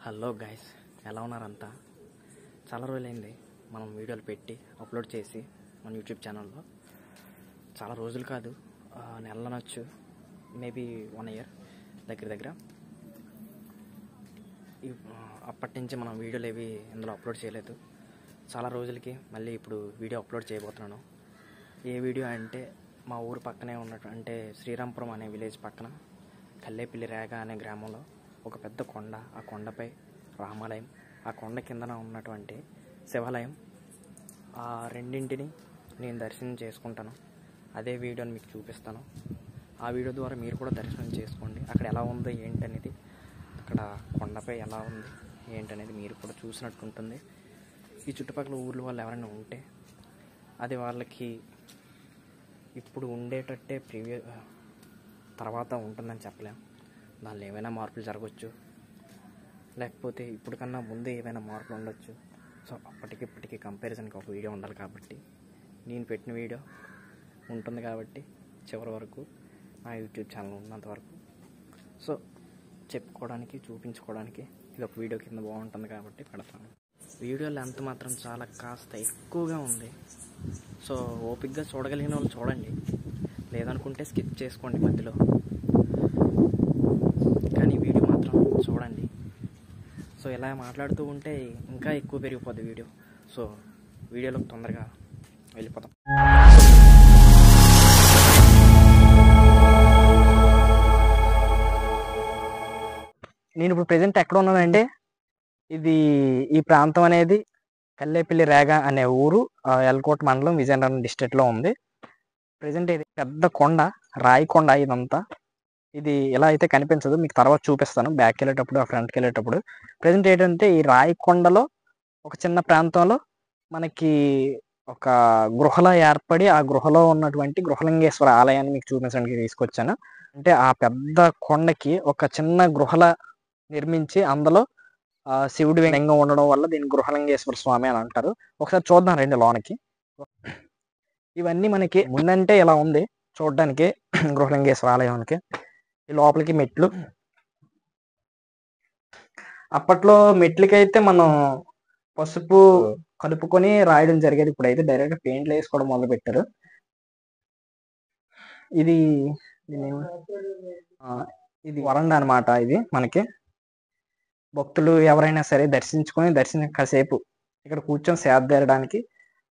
Hello guys, ఎలా ఉన్నారంతా? చాలా రోజులైంది మనం వీడియోలు పెట్టి అప్లోడ్ చేసి మన యూట్యూబ్ ఛానల్లో. చాలా రోజులు కాదు, నెలనొచ్చు, మేబీ 1 year దగ్గర. అప్పటి నుంచి మనం వీడియోలు ఏవి ఇందులో అప్లోడ్ చేయలేదు. చాలా రోజులకి మళ్ళీ ఇప్పుడు వీడియో అప్లోడ్ చేయబోతున్నాను. ఏ వీడియో అంటే మా ఊరు పక్కనే ఉన్నట్టు, అంటే శ్రీరాంపురం అనే విలేజ్ పక్కన కల్లేపల్లి రేగ అనే గ్రామంలో ఒక పెద్ద కొండ, ఆ కొండపై రామాలయం, ఆ కొండ కిందన ఉన్నటువంటి శివాలయం, ఆ రెండింటిని నేను దర్శనం చేసుకుంటాను. అదే వీడియోని మీకు చూపిస్తాను. ఆ వీడియో ద్వారా మీరు కూడా దర్శనం చేసుకోండి. అక్కడ ఎలా ఉందో ఏంటనేది, అక్కడ కొండపై ఎలా ఉంది ఏంటనేది మీరు కూడా చూసినట్టు ఉంటుంది. ఈ చుట్టుపక్కల ఊర్ల వాళ్ళు ఎవరైనా ఉంటే అది వాళ్ళకి ఇప్పుడు ఉండేటట్టే తర్వాత ఉంటుందని చెప్పలేం. దానిలో ఏమైనా మార్పులు జరగవచ్చు, లేకపోతే ఇప్పుడు కన్నా ముందే ఏమైనా మార్పులు ఉండొచ్చు. సో అప్పటికిప్పటికీ కంపారిజన్కి ఒక వీడియో ఉండాలి కాబట్టి నేను పెట్టిన వీడియో ఉంటుంది కాబట్టి చివరి వరకు నా యూట్యూబ్ ఛానల్ ఉన్నంత వరకు సో చెప్పుకోవడానికి, చూపించుకోవడానికి ఇది ఒక వీడియో కింద బాగుంటుంది కాబట్టి పెడతాను. వీడియో లెంత్ మాత్రం చాలా కాస్త ఎక్కువగా ఉంది. సో ఓపిక్గా చూడగలిగిన వాళ్ళు చూడండి, లేదనుకుంటే స్కిప్ చేసుకోండి మధ్యలో. కానీ వీడియో మాత్రం చూడండి. సో ఇలా మాట్లాడుతూ ఉంటే ఇంకా ఎక్కువ పెరిగిపోద్ది వీడియో. సో వీడియోలోకి తొందరగా వెళ్ళిపోతాం. నేను ఇప్పుడు ప్రజెంట్ ఎక్కడ ఉన్నానంటే, ఈ ప్రాంతం అనేది కల్లేపల్లి రేగ అనే ఊరు, ఎల్కోట్ మండలం, విజయనగరం డిస్ట్రిక్ట్లో ఉంది. ప్రజెంట్ ఇది పెద్ద కొండ, రాయి కొండ ఇదంతా. ఇది ఎలా అయితే కనిపించదు, మీకు తర్వాత చూపిస్తాను బ్యాక్ వెళ్ళేటప్పుడు, ఫ్రంట్కి వెళ్ళేటప్పుడు. ప్రజెంట్ ఏంటంటే ఈ రాయి కొండలో ఒక చిన్న ప్రాంతంలో మనకి ఒక గృహలో ఏర్పడి, ఆ గృహలో ఉన్నటువంటి గృహలింగేశ్వర ఆలయాన్ని మీకు చూపించడానికి తీసుకొచ్చాను. అంటే ఆ పెద్ద కొండకి ఒక చిన్న గృహల నిర్మించి అందులో శివుడి లింగం ఉండడం వల్ల దీన్ని గృహలింగేశ్వర స్వామి అని అంటారు. ఒకసారి చూద్దాం రండి లోనకి. ఇవన్నీ మనకి ముందంటే ఇలా ఉంది చూడడానికి గృహలింగేశ్వర ఆలయానికి. ఈ లోపలికి మెట్లు. అప్పట్లో మెట్లకైతే మనం పసుపు కలుపుకొని రాయడం జరిగేది. ఇప్పుడైతే డైరెక్ట్ పెయింట్లు వేసుకోవడం మొదలు పెట్టారు. ఇది వరండా అనమాట. ఇది మనకి భక్తులు ఎవరైనా సరే దర్శనం కాసేపు ఇక్కడ కూర్చొని సేద తీరడానికి,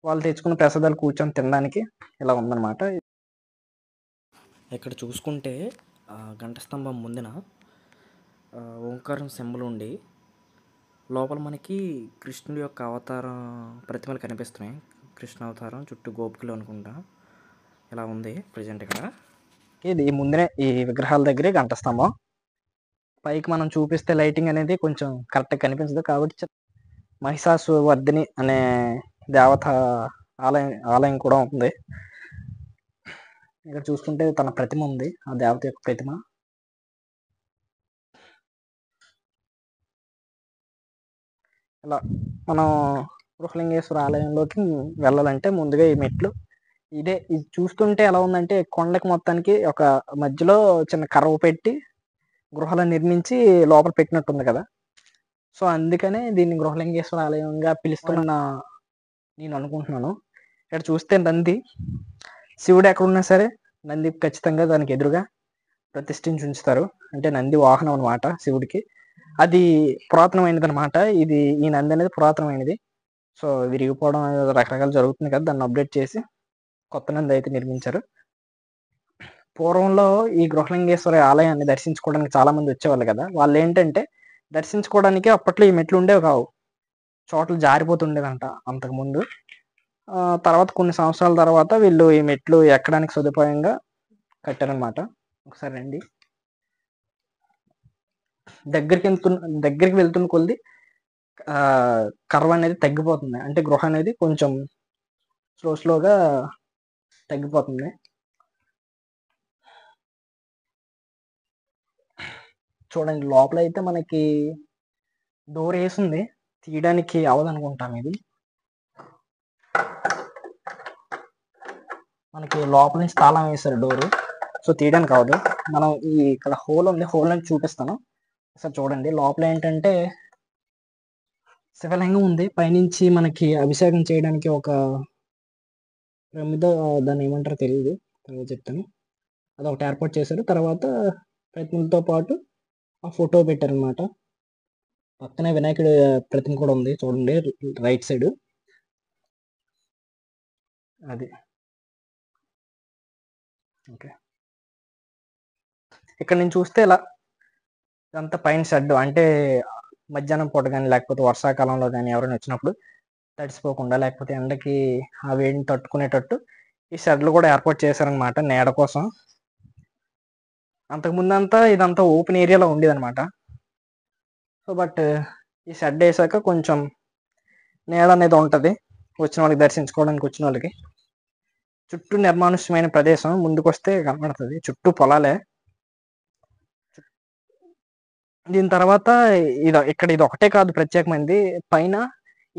వాళ్ళు తెచ్చుకున్న ప్రసాదాలు కూర్చొని తినడానికి ఇలా ఉందన్నమాట. ఇక్కడ చూసుకుంటే గంట స్తంభం ముందున ఓంకారం సింబల్ ఉండి, లోపల మనకి కృష్ణుడి యొక్క అవతారం ప్రతిమలు కనిపిస్తున్నాయి. కృష్ణ అవతారం చుట్టూ గోపికలు అనుకుంటా ఇలా ఉంది ప్రజెంట్ ఇక్కడ. ఇది ముందునే ఈ విగ్రహాల దగ్గరే గంట స్తంభం. పైకి మనం చూపిస్తే లైటింగ్ అనేది కొంచెం కరెక్ట్గా కనిపించదు కాబట్టి మహిషాసువర్ధిని అనే దేవత ఆలయం కూడా ఉంది. ఇక్కడ చూసుకుంటే తన ప్రతిమ ఉంది, ఆ దేవత యొక్క ప్రతిమ. ఇలా మనం గృహలింగేశ్వర ఆలయంలోకి వెళ్ళాలంటే ముందుగా ఈ మెట్లు. ఇది చూస్తుంటే ఎలా ఉందంటే, కొండకి మొత్తానికి ఒక మధ్యలో చిన్న కర్ర పెట్టి గృహాలను నిర్మించి లోపల పెట్టినట్టుంది కదా. సో అందుకనే దీన్ని గృహలింగేశ్వర ఆలయంగా పిలుస్తున్న నేను అనుకుంటున్నాను. ఇక్కడ చూస్తే నంది, శివుడు ఎక్కడున్నా సరే నంది ఖచ్చితంగా దానికి ఎదురుగా ప్రతిష్ఠించి ఉంచుతారు. అంటే నంది వాహనం అనమాట శివుడికి. అది పురాతనమైనది అనమాట. ఈ నంది అనేది పురాతనమైనది. సో విరిగిపోవడం రకరకాలు జరుగుతుంది కదా, దాన్ని అప్డేట్ చేసి కొత్త నంది అయితే నిర్మించారు. పూర్వంలో ఈ గృహలింగేశ్వర ఆలయాన్ని దర్శించుకోవడానికి చాలా మంది వచ్చేవాళ్ళు కదా. వాళ్ళు ఏంటంటే దర్శించుకోవడానికి అప్పట్లో ఈ మెట్లు ఉండేవి కావు, చోట్ల జారిపోతుండేదంట అంతకుముందు. తర్వాత కొన్ని సంవత్సరాల తర్వాత వీళ్ళు ఈ మెట్లు ఎక్కడానికి సదుపాయంగా కట్టారనమాట. ఒకసారి రండి. దగ్గరికి వెళ్తున్న కొద్ది కర్వ అనేది తగ్గిపోతుంది, అంటే గృహ అనేది కొంచెం స్లోగా తగ్గిపోతుంది. చూడండి, లోపల అయితే మనకి డోర్ వేసింది, తీయడానికి అవదనుకుంటాం. ఇది మనకి లోపల నుంచి తాళం వేశారు డోరు, సో తీయడానికి అవదు. మనం ఇక్కడ హోల్ ఉంది, హోల్ నుంచి చూపిస్తాను ఒకసారి చూడండి. లోపల ఏంటంటే శివలింగం ఉంది. పైనుంచి మనకి అభిషేకం చేయడానికి ఒక ప్రమిద, దాన్ని ఏమంటారో తెలీదు. తర్వాత చెప్తాను. అదొకటి ఏర్పాటు చేశారు. తర్వాత ప్రతిమలతో పాటు ఆ ఫోటో పెట్టారనమాట. పక్కనే వినాయకుడి ప్రతిమ కూడా ఉంది చూడండి, రైట్ సైడ్. అది ఓకే. ఇక్కడ నుంచి చూస్తే ఇలా ఇదంతా పైన షెడ్. అంటే మధ్యాహ్నం పూట కానీ లేకపోతే వర్షాకాలంలో కానీ ఎవరైనా వచ్చినప్పుడు తడిసిపోకుండా లేకపోతే ఎండకి ఆ వేడిని తట్టుకునేటట్టు ఈ షెడ్లు కూడా ఏర్పాటు చేశారనమాట నీడ కోసం. అంతకుముందంతా ఇదంతా ఓపెన్ ఏరియాలో ఉండేదన్నమాట. సో బట్ ఈ షెడ్ వేసాక కొంచెం నీడ అనేది ఉంటుంది వచ్చిన వాళ్ళకి, దర్శించుకోవడానికి వచ్చిన వాళ్ళకి. చుట్టూ నిర్మానుష్యమైన ప్రదేశం, ముందుకొస్తే కనబడుతుంది చుట్టూ పొలాలే. దీని తర్వాత ఇక్కడ ఇది ఒకటే కాదు ప్రత్యేకమైనది, పైన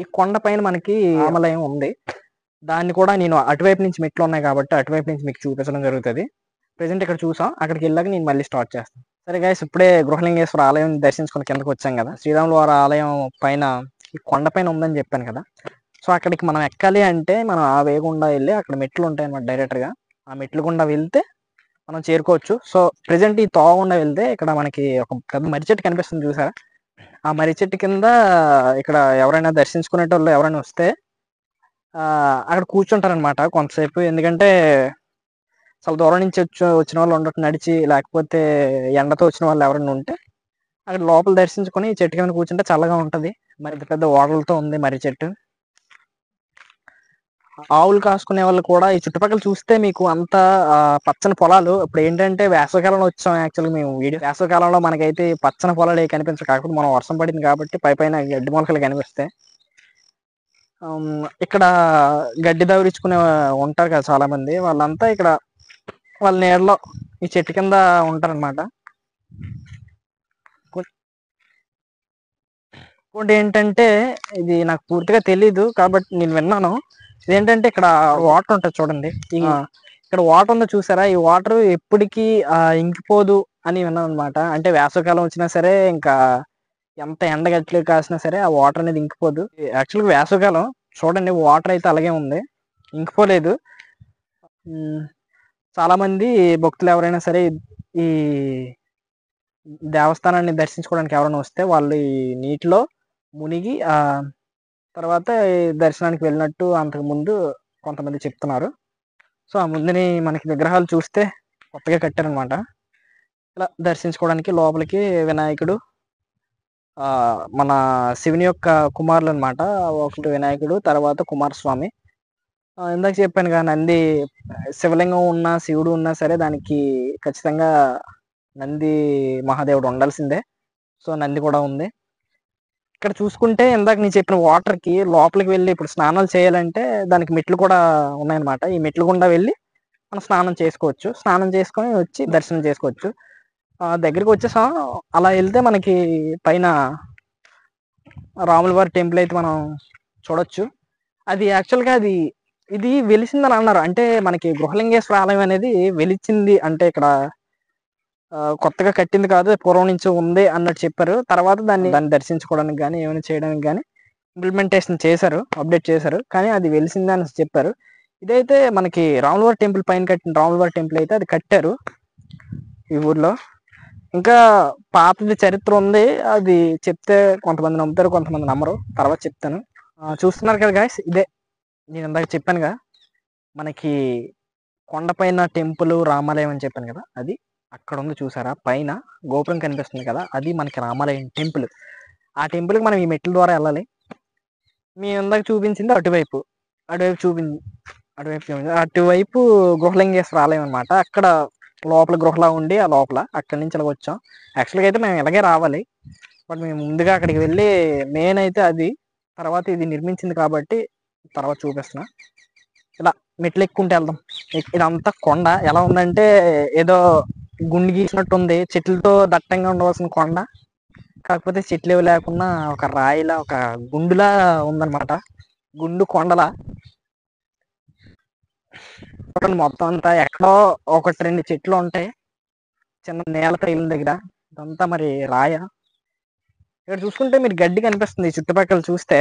ఈ కొండ పైన మనకి రామాలయం ఉంది. దాన్ని కూడా నేను అటువైపు నుంచి మెట్లు ఉన్నాయి కాబట్టి అటువైపు నుంచి మీకు చూపించడం జరుగుతుంది. ప్రెసెంట్ ఇక్కడ చూసాం, అక్కడికి వెళ్ళాక నేను మళ్ళీ స్టార్ట్ చేస్తాను. సరే గైస్, ఇప్పుడే గృహలింగేశ్వర ఆలయం దర్శించుకుని కిందకి వచ్చాం కదా. శ్రీరాముల వారి ఆలయం పైన ఈ కొండ పైన ఉందని చెప్పాను కదా. సో అక్కడికి మనం ఎక్కాలి అంటే మనం ఆ వేగుండా వెళ్ళి అక్కడ మెట్లు ఉంటాయి అన్నమాట. డైరెక్ట్గా ఆ మెట్లు గుండా వెళ్తే మనం చేరుకోవచ్చు. సో ప్రెసెంట్ ఈ తోవగుండా వెళ్తే ఇక్కడ మనకి ఒక పెద్ద మర్రి చెట్టు కనిపిస్తుంది చూసారా. ఆ మర్రి చెట్టు కింద ఇక్కడ ఎవరైనా దర్శించుకునేటోళ్ళు ఎవరైనా వస్తే అక్కడ కూర్చుంటారనమాట కొంతసేపు. ఎందుకంటే చాలా దూరం నుంచి వచ్చిన వాళ్ళు ఉండటం, నడిచి లేకపోతే ఎండతో వచ్చిన వాళ్ళు ఎవరైనా ఉంటే అక్కడ లోపల దర్శించుకొని చెట్టు కింద కూర్చుంటే చల్లగా ఉంటుంది. మరి పెద్ద ఓడలతో ఉంది మర్రి చెట్టు. ఆవులు కాసుకునే వాళ్ళు కూడా ఈ చుట్టుపక్కల చూస్తే మీకు అంతా పచ్చని పొలాలు. ఇప్పుడు ఏంటంటే వేసవికాలంలో వచ్చాం యాక్చువల్గా మేము వీడియో. వేసవికాలంలో మనకైతే పచ్చని పొలాలు ఏ కనిపించవు, కాకపోతే మనం వర్షం పడింది కాబట్టి పైన గడ్డి మొలకలు కనిపిస్తాయి. ఇక్కడ గడ్డి దవరించుకునే ఉంటారు కదా చాలా మంది, వాళ్ళంతా ఇక్కడ వాళ్ళ నీడలో ఈ చెట్టు కింద ఉంటారనమాట. ఇంకోటి ఏంటంటే ఇది నాకు పూర్తిగా తెలీదు కాబట్టి నేను విన్నాను. ఇదేంటంటే ఇక్కడ వాటర్ ఉంటుంది చూడండి, ఇక్కడ వాటర్ ఉందో చూసారా, ఈ వాటర్ ఎప్పటికీ ఇంకిపోదు అని విన్నాను అనమాట. అంటే వేసవికాలం వచ్చినా సరే, ఇంకా ఎంత ఎండ గట్లు కాసినా సరే ఆ వాటర్ అనేది ఇంకిపోదు. యాక్చువల్గా వేసవికాలం చూడండి, వాటర్ అయితే అలాగే ఉంది, ఇంకిపోలేదు. చాలా మంది భక్తులు ఎవరైనా సరే ఈ దేవస్థానాన్ని దర్శించుకోవడానికి ఎవరైనా వస్తే వాళ్ళు ఈ నీటిలో మునిగి తర్వాత దర్శనానికి వెళ్ళినట్టు అంతకు ముందు కొంతమంది చెప్తున్నారు. సో ఆ ముందుని మనకి విగ్రహాలు చూస్తే కొత్తగా కట్టారనమాట. ఇలా దర్శించుకోవడానికి లోపలికి వినాయకుడు, మన శివుని యొక్క కుమారులు అనమాట. ఒకటి వినాయకుడు, తర్వాత కుమారస్వామి. ఇందాక చెప్పాను కదా, నంది శివలింగం ఉన్నా శివుడు ఉన్నా సరే దానికి ఖచ్చితంగా నంది మహాదేవుడు ఉండాల్సిందే. సో నంది కూడా ఉంది. ఇక్కడ చూసుకుంటే ఇందాక నేను చెప్పిన వాటర్కి లోపలికి వెళ్ళి ఇప్పుడు స్నానాలు చేయాలంటే దానికి మెట్లు కూడా ఉన్నాయన్నమాట. ఈ మెట్లు గుండా వెళ్ళి మనం స్నానం చేసుకోవచ్చు. స్నానం చేసుకొని వచ్చి దర్శనం చేసుకోవచ్చు. దగ్గరికి వచ్చేసాం. అలా వెళ్తే మనకి పైన రాముల వారి టెంపుల్ అయితే మనం చూడొచ్చు. అది యాక్చువల్గా ఇది వెలిసిందని అన్నారు. అంటే మనకి గృహలింగేశ్వర ఆలయం అనేది వెలిచింది అంటే ఇక్కడ కొత్తగా కట్టింది కాదు, పూర్వం నుంచి ఉంది అన్నట్టు చెప్పారు. తర్వాత దాన్ని దర్శించుకోవడానికి కానీ ఏమైనా చేయడానికి కానీ ఇంప్లిమెంటేషన్ చేశారు, అప్డేట్ చేశారు. కానీ అది వెలిసింది అని చెప్పారు. ఇదైతే మనకి రాములవారి టెంపుల్ పైన కట్టిన రాములవారి టెంపుల్ అయితే అది కట్టారు ఈ ఊర్లో. ఇంకా పాతది చరిత్ర ఉంది, అది చెప్తే కొంతమంది నమ్ముతారు, కొంతమంది నమ్మరు. తర్వాత చెప్తాను. చూస్తున్నారు కదా గాయస్, ఇదే నేను ఇందాక చెప్పానుగా మనకి కొండపైన టెంపుల్ రామాలయం అని చెప్పాను కదా, అది అక్కడ ఉంది చూసారా. పైన గోపురం కనిపిస్తుంది కదా, అది మనకి రామాలయం టెంపుల్. ఆ టెంపుల్కి మనం ఈ మెట్ల ద్వారా వెళ్ళాలి. మేము ఇందాక చూపించింది అటువైపు అటువైపు గృహలింగేశ్వర ఆలయం అనమాట. అక్కడ లోపల గృహలా ఉండి ఆ లోపల అక్కడి నుంచి ఇలాగ వచ్చాం. యాక్చువల్గా అయితే మేము ఇలాగే రావాలి, బట్ మేము ముందుగా అక్కడికి వెళ్ళి మెయిన్ అయితే అది, తర్వాత ఇది నిర్మించింది కాబట్టి తర్వాత చూపిస్తున్నా. ఇలా మెట్లు ఎక్కుంటే వెళ్దాం. ఇదంతా కొండ ఎలా ఉందంటే ఏదో గుండు గీసినట్టు ఉంది, చెట్లతో దట్టంగా ఉండవలసిన కొండ, కాకపోతే చెట్లు ఏవి లేకుండా ఒక రాయిలా ఒక గుండులా ఉందన్నమాట, గుండు కొండలా. మొత్తం అంతా ఎక్కడో ఒకటి రెండు చెట్లు ఉంటాయి చిన్న నేల తగిలిన దగ్గర, ఇదంతా మరి రాయ. ఇక్కడ చూసుకుంటే మీరు గడ్డి కనిపిస్తుంది చుట్టుపక్కల చూస్తే.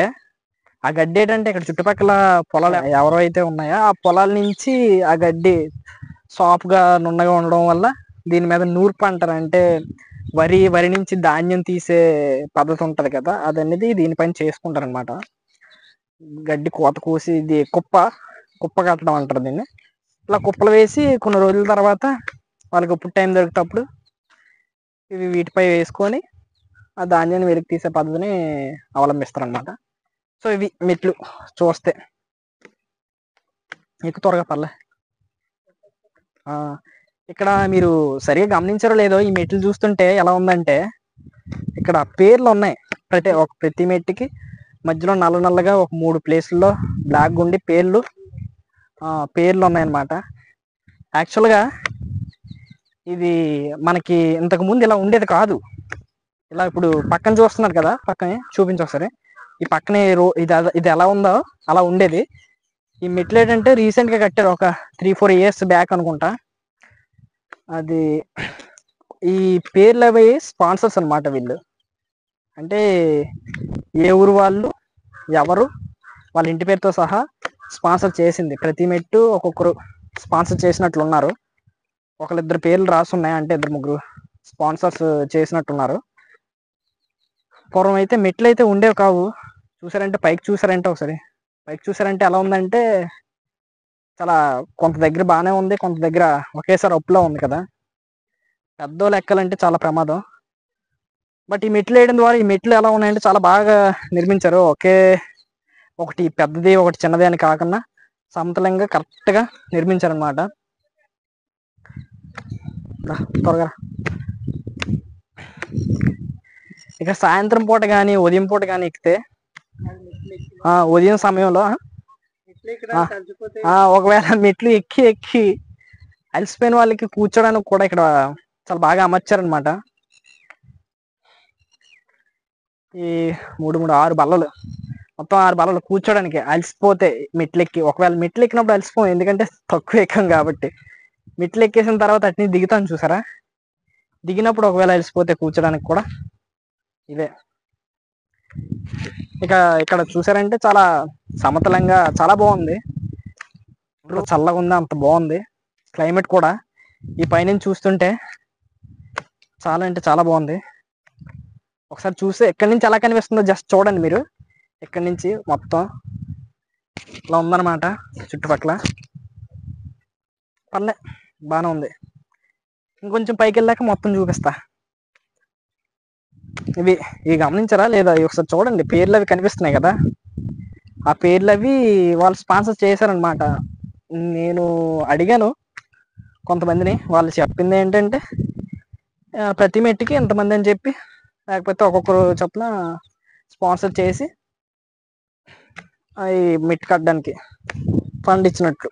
ఆ గడ్డి ఏంటంటే ఇక్కడ చుట్టుపక్కల పొలాలు ఎవరైతే ఉన్నాయో ఆ పొలాల నుంచి ఆ గడ్డి సాఫ్ట్గా నున్నగా ఉండడం వల్ల దీని మీద నూర్పు అంటారు. అంటే వరి నుంచి ధాన్యం తీసే పద్ధతి ఉంటుంది కదా, అదనేది దీనిపైన చేసుకుంటారు అనమాట. గడ్డి కోత కోసి ఇది కుప్ప కట్టడం అంటారు దీన్ని. ఇలా కుప్పలు వేసి కొన్ని రోజుల తర్వాత వాళ్ళకి ఎప్పుడు టైం దొరికేటప్పుడు ఇవి వీటిపై వేసుకొని ఆ ధాన్యాన్ని వెలికి తీసే పద్ధతిని అవలంబిస్తారు అనమాట. సో ఇవి మెట్లు చూస్తే ఎక్కువ త్వరగా పర్లే. ఇక్కడ మీరు సరిగా గమనించారో లేదో, ఈ మెట్లు చూస్తుంటే ఎలా ఉందంటే ఇక్కడ పేర్లు ఉన్నాయి. ప్రతి మెట్టుకి మధ్యలో నల్లగా ఒక 3 ప్లేసుల్లో బ్లాక్ ఉండి పేర్లు ఉన్నాయన్నమాట. యాక్చువల్గా ఇది మనకి ఇంతకు ముందు ఇలా ఉండేది కాదు. ఇలా ఇప్పుడు పక్కన చూస్తున్నారు కదా, పక్కనే చూపించు ఒకసారి. ఈ పక్కనే ఇది ఎలా ఉందో అలా ఉండేది. ఈ మెట్లు ఏంటంటే రీసెంట్గా కట్టారు, ఒక 3-4 ఇయర్స్ బ్యాక్ అనుకుంటా. అది ఈ పేర్లు అవి స్పాన్సర్స్ అనమాట వీళ్ళు. అంటే ఏ ఊరు వాళ్ళు ఎవరు వాళ్ళ ఇంటి పేరుతో సహా స్పాన్సర్ చేసింది. ప్రతి మెట్టు ఒక్కొక్కరు స్పాన్సర్ చేసినట్లు ఉన్నారు. ఒకళ్ళిద్దరు పేర్లు రాసున్నాయి, అంటే 2-3 స్పాన్సర్స్ చేసినట్టున్నారు. పూర్వం అయితే మెట్లు అయితే ఉండేవి కావు. చూసారంటే పైకి చూసారంటే ఎలా ఉందంటే చాలా కొంత దగ్గర బాగానే ఉంది, కొంత దగ్గర ఒకేసారి అప్పులో ఉంది కదా. పెద్దోళ్ళు ఎక్కాలంటే చాలా ప్రమాదం. బట్ ఈ మెట్లు వేయడం ద్వారా ఈ మెట్లు ఎలా ఉన్నాయంటే చాలా బాగా నిర్మించారు. ఒకటి పెద్దది ఒకటి చిన్నది అని కాకుండా సమతలంగా కరెక్ట్గా నిర్మించారు అనమాట. త్వరగా ఇక సాయంత్రం పూట కానీ ఉదయం పూట కానీ ఎక్కితే, ఉదయం సమయంలో ఒకవేళ మెట్లు ఎక్కి అలసిపోయిన వాళ్ళకి కూర్చోడానికి కూడా ఇక్కడ చాలా బాగా అమర్చారనమాట. ఈ 6 బల్లలు, మొత్తం 6 బల్లలు కూర్చోడానికి. అలసిపోతే ఒకవేళ మెట్లు ఎక్కినప్పుడు అలసిపోం, ఎందుకంటే తక్కువ ఎక్కాం కాబట్టి. మెట్లు ఎక్కేసిన తర్వాత అట్ని దిగుతాను చూసారా, దిగినప్పుడు ఒకవేళ అలసిపోతే కూర్చోడానికి కూడా ఇదే. ఇక్కడ చూసారంటే చాలా సమతలంగా చాలా బాగుంది. చల్లగా ఉంది, అంత బాగుంది క్లైమేట్ కూడా. ఈ పైనుంచి చూస్తుంటే చాలా అంటే చాలా బాగుంది. ఒకసారి చూస్తే ఎక్కడి నుంచి ఎలా కనిపిస్తుందో జస్ట్ చూడండి మీరు. ఎక్కడి నుంచి మొత్తం ఇలా ఉందన్నమాట చుట్టుపక్కల. పర్లే బాగానే ఉంది. ఇంకొంచెం పైకి వెళ్ళాక మొత్తం చూపిస్తా. ఇవి గమనించారా లేదా, ఒకసారి చూడండి. పేర్లు అవి కనిపిస్తున్నాయి కదా, ఆ పేర్లు అవి వాళ్ళు స్పాన్సర్ చేశారనమాట. నేను అడిగాను కొంతమందిని, వాళ్ళు చెప్పింది ఏంటంటే ప్రతి మెట్టుకి ఎంతమంది అని చెప్పి, లేకపోతే ఒక్కొక్కరు చొప్పున స్పాన్సర్ చేసి అవి మెట్టు కట్టడానికి ఫండ్ ఇచ్చినట్లు.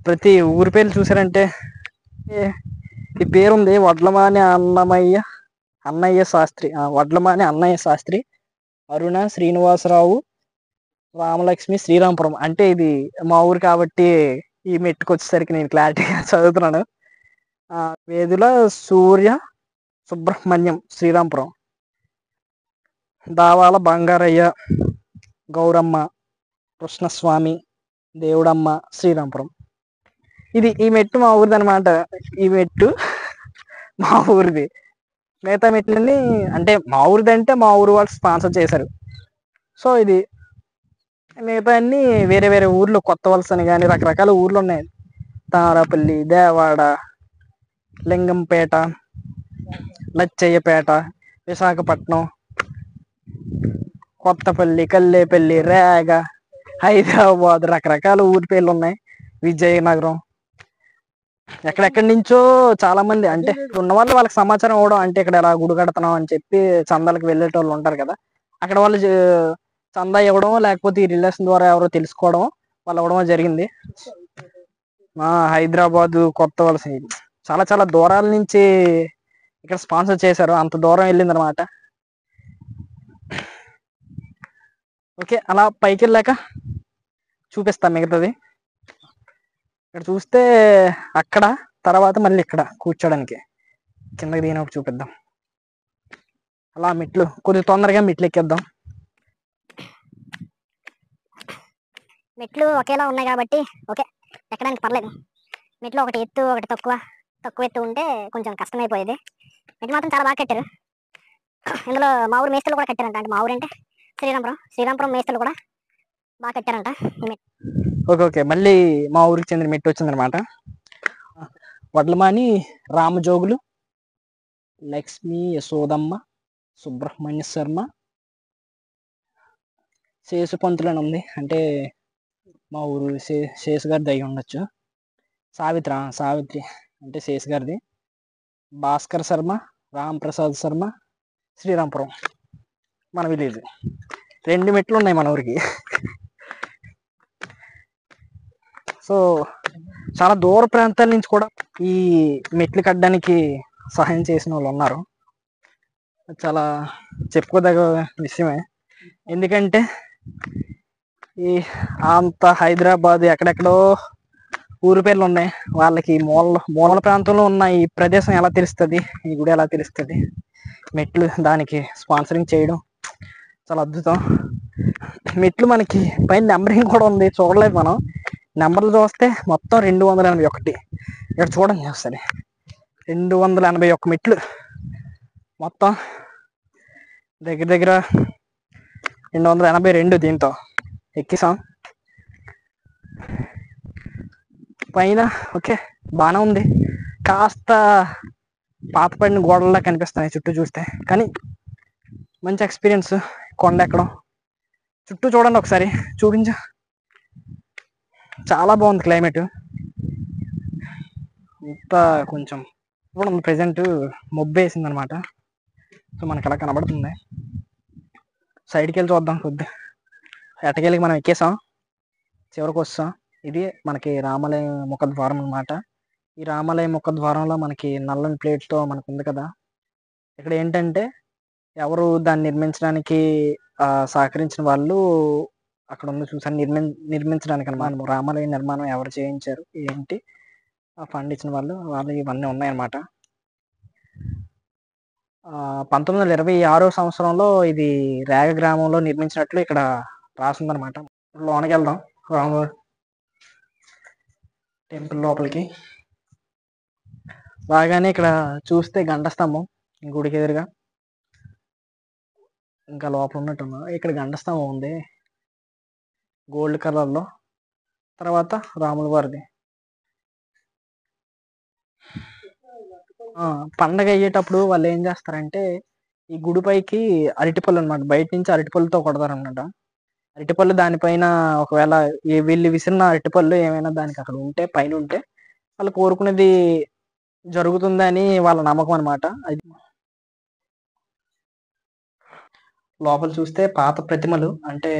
ప్రతి ఊరి పేర్లు చూసారంటే ఈ పేరు ఉంది, వడ్లమాని అన్నయ్య శాస్త్రి, వడ్లమాని అన్నయ్య శాస్త్రి, అరుణ శ్రీనివాసరావు, రామలక్ష్మి, శ్రీరాంపురం. అంటే ఇది మా ఊరు కాబట్టి ఈ మెట్టుకు వచ్చేసరికి నేను క్లారిటీగా చదువుతున్నాను. వేదుల సూర్య సుబ్రహ్మణ్యం, శ్రీరాంపురం. దావాల బంగారయ్య, గౌరమ్మ, కృష్ణస్వామి, దేవుడమ్మ, శ్రీరాంపురం. ఈ మెట్టు మా ఊరిది అనమాట. ఈ మెట్టు మా ఊరిది. మిగతా మెట్లన్నీ అంటే మా ఊరిది, అంటే మా ఊరు వాళ్ళు స్పాన్సర్ చేశారు. సో ఇది మిగతా అన్ని వేరే వేరే ఊర్లు, కొత్త వలస అని కానీ రకరకాల ఊర్లు ఉన్నాయి. తారాపల్లి, దేవాడ, లింగంపేట, లచ్చయ్యపేట, విశాఖపట్నం, కొత్తపల్లి, కల్లేపల్లి, రేగ, హైదరాబాద్, రకరకాల ఊరి పేర్లు ఉన్నాయి. విజయనగరం, ఎక్కడెక్కడి నుంచో చాలా మంది, అంటే ఉన్న వాళ్ళు వాళ్ళకి సమాచారం ఇవ్వడం. అంటే ఇక్కడ ఎలా గుడి కడుతున్నాం అని చెప్పి చందాలకు వెళ్ళేటోళ్ళు ఉంటారు కదా, అక్కడ వాళ్ళు చందా ఇవ్వడం, లేకపోతే ఈ రిలేషన్ ద్వారా ఎవరో తెలుసుకోవడం, వాళ్ళు ఇవ్వడం జరిగింది. హైదరాబాదు, కొత్త వలస, చాలా చాలా దూరాల నుంచి ఇక్కడ స్పాన్సర్ చేశారు. అంత దూరం వెళ్ళింది అనమాట. ఓకే, అలా పైకి వెళ్ళాక చూపిస్తా మిగతాది. ఇక్కడ చూస్తే అక్కడ తర్వాత మళ్ళీ ఇక్కడ కూర్చోడానికి కిందకి దిగినప్పుడు చూపిద్దాం. అలా మెట్లు కొద్దిగా తొందరగా మెట్లు ఎక్కేద్దాం. మెట్లు ఒకేలా ఉన్నాయి కాబట్టి ఓకే, ఎక్కడానికి పర్లేదు. మెట్లు ఒకటి ఎత్తు ఒకటి తక్కువ ఎత్తు ఉంటే కొంచెం కష్టమైపోయేది. మెట్లు మాత్రం చాలా బాగా కట్టారు. ఇందులో మా ఊరు మేస్తలు కూడా కట్టారంట. అంటే మా ఊరు అంటే శ్రీరాంపురం మేస్తలు కూడా బాగా కట్టారంట. ఓకే మళ్ళీ మా ఊరికి చెందిన మెట్టు వచ్చిందనమాట. వడ్లమాని రామజోగులు, లక్ష్మీ యశోదమ్మ, సుబ్రహ్మణ్య శర్మ, శేషుపంతులు అని ఉంది. అంటే మా ఊరు శేషు గారిది అయి ఉండొచ్చు. సావిత్రి అంటే శేషు గారిది. భాస్కర్ శర్మ, రామ్ ప్రసాద్ శర్మ, శ్రీరాంపురం మన విలేజ్. 2 మెట్లు ఉన్నాయి మన ఊరికి. సో చాలా దూర ప్రాంతాల నుంచి కూడా ఈ మెట్లు కట్టడానికి సహాయం చేసిన వాళ్ళు ఉన్నారు. చాలా చెప్పుకోదగ్గ విషయమే. ఎందుకంటే ఈ అంత హైదరాబాద్ ఎక్కడెక్కడో ఊరి పేర్లు ఉన్నాయి. వాళ్ళకి మూల ప్రాంతంలో ఉన్న ఈ ప్రదేశం ఎలా తెలుస్తుంది, ఈ గుడి ఎలా తెలుస్తుంది. మెట్లు దానికి స్పాన్సరింగ్ చేయడం చాలా అద్భుతం. మెట్లు మనకి పైన నెంబరింగ్ కూడా ఉంది, చూడలేదు మనం. నెంబర్లు చూస్తే మొత్తం 281. ఇక్కడ చూడండి ఒకసారి, 281 మెట్లు మొత్తం. దగ్గర 282 దీంతో ఎక్కిసాం పైన. ఓకే బాగానే ఉంది. కాస్త పాతపడిన గోడల్లా కనిపిస్తున్నాయి చుట్టూ చూస్తే, కానీ మంచి ఎక్స్పీరియన్స్ కొండ ఎక్కడం. చుట్టూ చూడండి ఒకసారి, చూపించు. చాలా బాగుంది క్లైమేట్. ఇంత కొంచెం ప్రెజెంట్ మబ్బు వేసింది అనమాట. సో మనకి అలా కనబడుతుంది. సైడ్కి వెళ్ళి చూద్దాం కొద్ది. ఎట్టకెళ్ళి మనం ఎక్కేసాం, చివరికి వస్తాం. ఇది మనకి రామాలయ ముఖద్వారం అనమాట. ఈ రామాలయ ముఖద్వారంలో మనకి నల్లని ప్లేట్తో మనకు ఉంది కదా. ఇక్కడ ఏంటంటే ఎవరు దాన్ని నిర్మించడానికి సహకరించిన వాళ్ళు అక్కడ ఉంది చూసాను. నిర్మించడానికి అనమాట. రామాలయ నిర్మాణం ఎవరు చేయించారు ఏంటి, ఆ ఫండ్ ఇచ్చిన వాళ్ళు ఇవన్నీ ఉన్నాయన్నమాట. 1926వ సంవత్సరంలో ఇది రేగ గ్రామంలో నిర్మించినట్లు ఇక్కడ రాసిందనమాట. లోనకి వెళ్దాం, రాముల టెంపుల్ లోపలికి రాగానే ఇక్కడ చూస్తే గంట స్తంభం గుడికి ఎదురుగా. ఇంకా లోపల ఉన్నట్టున్నా. ఇక్కడ గంట స్తంభం ఉంది గోల్డ్ కలర్లో. తర్వాత రాముల వారిది. పండగ అయ్యేటప్పుడు వాళ్ళు ఏం చేస్తారంటే ఈ గుడిపైకి అరటిపళ్ళు అనమాట, బయట నుంచి అరటిపళ్ళుతో కొడతారనమాట. అరటిపళ్ళు దానిపైన ఒకవేళ వీళ్ళు విసిరిన అరటిపళ్ళు ఏమైనా దానికి అక్కడ ఉంటే, పైన ఉంటే వాళ్ళు కోరుకునేది జరుగుతుందని వాళ్ళ నమ్మకం అనమాట. అది లోపల చూస్తే పాత ప్రతిమలు, అంటే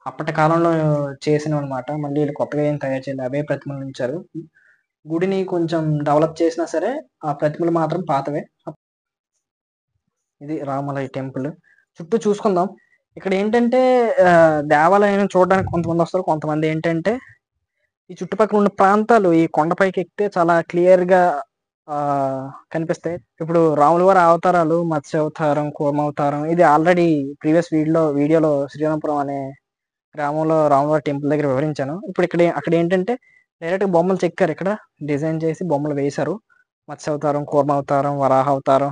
అప్పటి కాలంలో చేసినవి అనమాట. మళ్ళీ వీళ్ళు కొత్తగా ఏం తయారు చేయాలి, అవే ప్రతిమలు ఉంచారు. గుడిని కొంచెం డెవలప్ చేసినా సరే ఆ ప్రతిమలు మాత్రం పాతవే. ఇది రామాలయ టెంపుల్. చుట్టూ చూసుకుందాం. ఇక్కడ ఏంటంటే దేవాలయం చూడడానికి కొంతమంది వస్తారు, కొంతమంది ఏంటంటే ఈ చుట్టుపక్కల ఉన్న ప్రాంతాలు ఈ కొండపైకి ఎక్కితే చాలా క్లియర్గా కనిపిస్తాయి. ఇప్పుడు రాముల వారి అవతారాలు మత్స్య అవతారం, కూర్మ అవతారం, ఇది ఆల్రెడీ ప్రీవియస్ వీడియోలో శ్రీరామపురం అనే గ్రామంలో రాములవారి టెంపుల్ దగ్గర వివరించాను. ఇప్పుడు అక్కడ ఏంటంటే డైరెక్ట్గా బొమ్మలు చెక్కారు, ఇక్కడ డిజైన్ చేసి బొమ్మలు వేశారు. మత్స్య అవతారం, కూర్మ అవతారం, వరాహ అవతారం,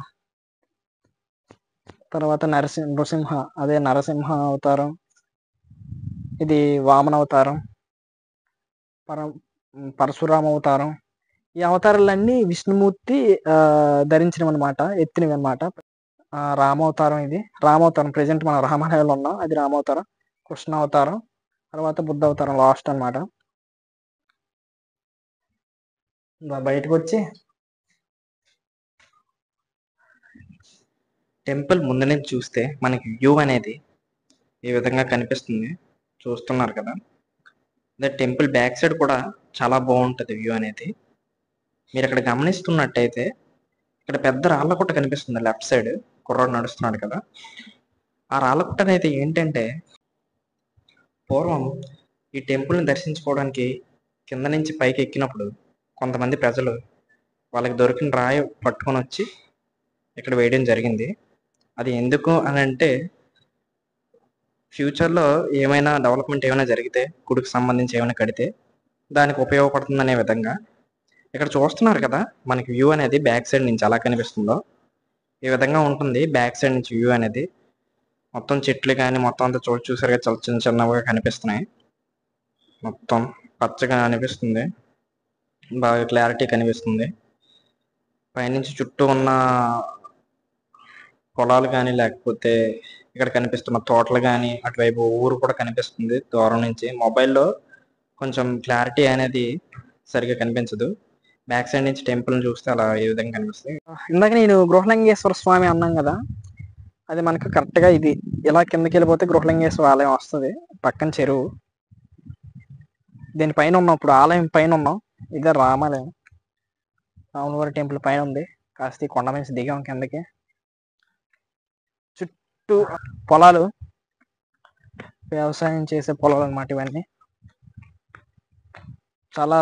తర్వాత నరసింహ అవతారం, ఇది వామన అవతారం, పరశురామ అవతారం. ఈ అవతారాలన్నీ విష్ణుమూర్తి ధరించినవి అనమాట, ఎత్తినవి అనమాట. రామావతారం, ఇది రామావతారం. ప్రజెంట్ మనం రామాలయంలో ఉన్నాం, అది రామావతారం. కృష్ణ అవతారం, తర్వాత బుద్ధ అవతారం లాస్ట్ అనమాట. బయటకు వచ్చి టెంపుల్ ముందు నుంచి చూస్తే మనకి వ్యూ అనేది ఈ విధంగా కనిపిస్తుంది, చూస్తున్నారు కదా. అదే టెంపుల్ బ్యాక్ సైడ్ కూడా చాలా బాగుంటుంది వ్యూ అనేది. మీరు ఇక్కడ గమనిస్తున్నట్టయితే ఇక్కడ పెద్ద రాళ్ళకుట్ట కనిపిస్తుంది లెఫ్ట్ సైడ్, కుర్రాడు నడుస్తున్నాడు కదా. ఆ రాళ్ళకుట్ట అనేది ఏంటంటే పూర్వం ఈ టెంపుల్ని దర్శించుకోవడానికి కింద నుంచి పైకి ఎక్కినప్పుడు కొంతమంది ప్రజలు వాళ్ళకి దొరికిన రాయి పట్టుకొని వచ్చి ఇక్కడ వేయడం జరిగింది. అది ఎందుకు అని అంటే ఫ్యూచర్లో ఏమైనా డెవలప్మెంట్ ఏమైనా జరిగితే గుడికి సంబంధించి ఏమైనా కడితే దానికి ఉపయోగపడుతుందనే విధంగా. ఇక్కడ చూస్తున్నారు కదా మనకి వ్యూ అనేది బ్యాక్ సైడ్ నుంచి ఎలా కనిపిస్తుందో ఈ విధంగా ఉంటుంది. బ్యాక్ సైడ్ నుంచి వ్యూ అనేది మొత్తం చెట్లు కానీ మొత్తం అంతా చూసారుగా చాలా చిన్న చిన్నగా కనిపిస్తున్నాయి. మొత్తం పచ్చగా అనిపిస్తుంది, బాగా క్లారిటీ కనిపిస్తుంది. పైనుంచి చుట్టూ ఉన్న పొలాలు కానీ లేకపోతే ఇక్కడ కనిపిస్తున్న తోటలు కానీ అటువైపు ఊరు కూడా కనిపిస్తుంది దూరం నుంచి. మొబైల్లో కొంచెం క్లారిటీ అనేది సరిగా కనిపించదు. బ్యాక్ సైడ్ నుంచి టెంపుల్ని చూస్తే అలా ఏ విధంగా కనిపిస్తుంది. ఇందాక నేను గృహలింగేశ్వర స్వామి అన్నాం కదా, అది మనకు కరెక్ట్గా ఇది ఇలా కిందకి వెళ్ళిపోతే గృహలింగేశ్వర ఆలయం వస్తుంది. పక్కన చెరువు, దీనిపైన ఉన్నాం ఇప్పుడు, ఆలయం పైన ఉన్నాం. ఇదే రామాలయం, రాములవారి టెంపుల్ పైన ఉంది. కాస్త ఈ కొండ నుంచి దిగాం కిందకి. చుట్టూ పొలాలు, వ్యవసాయం చేసే పొలాలు అన్నమాట ఇవన్నీ. చాలా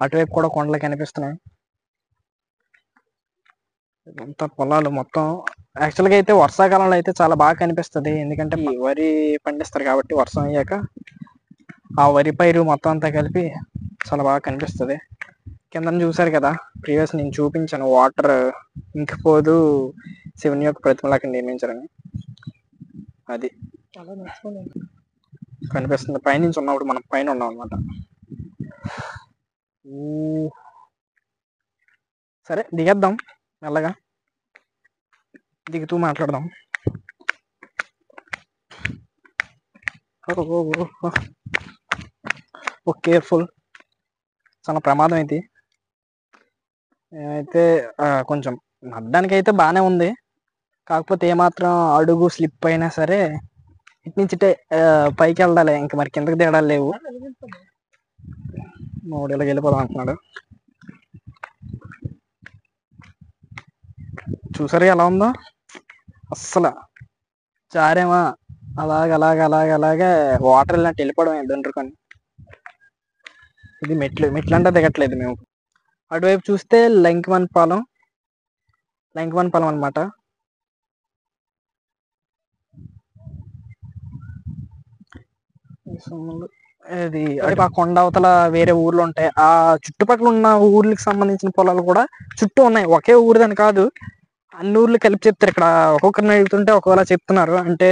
అటువైపు కూడా కొండలు కనిపిస్తున్నాయి. ఇదంతా పొలాలు మొత్తం. యాక్చువల్గా అయితే వర్షాకాలంలో అయితే చాలా బాగా కనిపిస్తుంది, ఎందుకంటే ఈ వరి పండిస్తారు కాబట్టి వర్షం అయ్యాక ఆ వరి పైరు మొత్తం అంతా కలిపి చాలా బాగా కనిపిస్తుంది. కింద చూసారు కదా, ప్రీవియస్ నేను చూపించాను వాటర్ ఇంకిపోదు శివుని యొక్క ప్రతిమలాగా నిర్మించారని. అది కనిపిస్తుంది పైనుంచి ఉన్నప్పుడు, మనం పైన ఉన్నాం అనమాట. సరే దిగేద్దాం మెల్లగా, దిగుతూ మాట్లాడదాం. ఓ కేర్ఫుల్, చాలా ప్రమాదం ఇది. అయితే కొంచెం నడడానికి అయితే బాగానే ఉంది, కాకపోతే ఏమాత్రం అడుగు స్లిప్ అయినా సరే ఇటు నుంచి పైకి వెళ్ళాలి, ఇంక మరి కిందకి దిగడాలు లేవు. మూడేళ్ళకి వెళ్ళిపోదాం అంటున్నాడు. చూసారు ఎలా ఉందో, అస్సలు జారేమా అలాగే వాటర్ వెళ్ళినట్టు వెళ్ళిపోవడం దండ్రుకొని. ఇది మెట్లు అంటే దిగట్లేదు మేము. అటువైపు చూస్తే లంకివన్పాలెం అనమాట. అది ఆ కొండ అవతల వేరే ఊర్లు ఉంటాయి, ఆ చుట్టుపక్కల ఉన్న ఊర్లకు సంబంధించిన పొలాలు కూడా చుట్టూ ఉన్నాయి. ఒకే ఊరిదని కాదు, అన్ని ఊర్లు కలిపి చెప్తారు. ఇక్కడ ఒక్కొక్కరిని అడుగుతుంటే ఒకవేళ చెప్తున్నారు, అంటే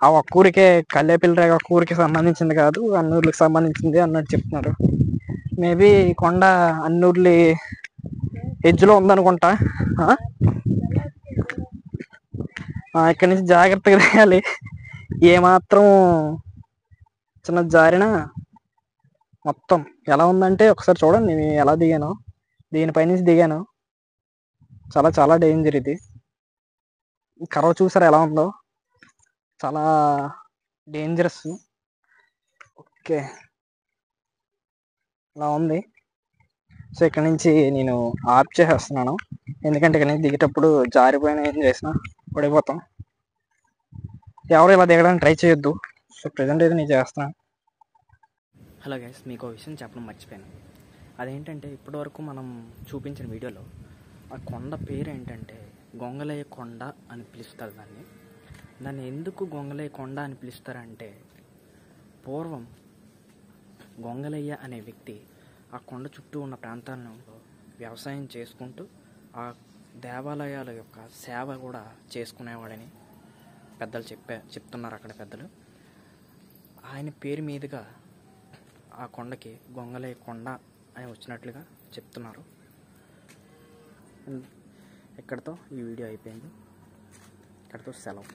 ఆ ఒక్క ఊరికే కల్లేపిల్లరే ఒక్క ఊరికి సంబంధించింది కాదు, అన్ని ఊర్లకు సంబంధించింది అన్నట్టు చెప్తున్నారు. మేబీ కొండ అన్ని ఊర్లు ఎడ్జ్లో ఉందనుకుంటా. ఇక్కడి నుంచి జాగ్రత్తగా దిగాలి, ఏమాత్రం చిన్న జారినా మొత్తం ఎలా ఉందంటే ఒకసారి చూడండి నేను ఎలా దిగాను. దీనిపై నుంచి దిగాను, చాలా డేంజర్ ఇది. కర్వ చూసారా ఎలా ఉందో, చాలా డేంజరస్. ఓకే అలా ఉంది. సో ఇక్కడ నుంచి నేను ఆఫ్ చేసేస్తున్నాను, ఎందుకంటే ఇక్కడ నుంచి దిగేటప్పుడు జారిపోయినా ఏం చేసినా పడిపోతాం. ఎవరు ఇలా దిగడానికి ట్రై చేయొద్దు. సో ప్రజెంట్ అయితే నేను చేస్తాను. హలో గైస్, మీకు విషయం చెప్పడం మర్చిపోయాను. అదేంటంటే ఇప్పటివరకు మనం చూపించిన వీడియోలో ఆ కొండ పేరు ఏంటంటే గొంగలయ్య కొండ అని పిలుస్తారు. దాన్ని ఎందుకు గొంగలయ్య కొండ అని పిలుస్తారంటే, పూర్వం గొంగలయ్య అనే వ్యక్తి ఆ కొండ చుట్టూ ఉన్న ప్రాంతాలను వ్యవసాయం చేసుకుంటూ ఆ దేవాలయాల యొక్క సేవ కూడా చేసుకునేవాడని పెద్దలు చెప్తున్నారు అక్కడ పెద్దలు. ఆయన పేరు మీదుగా ఆ కొండకి గొంగలయ్య కొండ అని వచ్చినట్లుగా చెప్తున్నారు. ఇక్కడితో ఈ వీడియో అయిపోయింది, ఇక్కడితో సెలవు.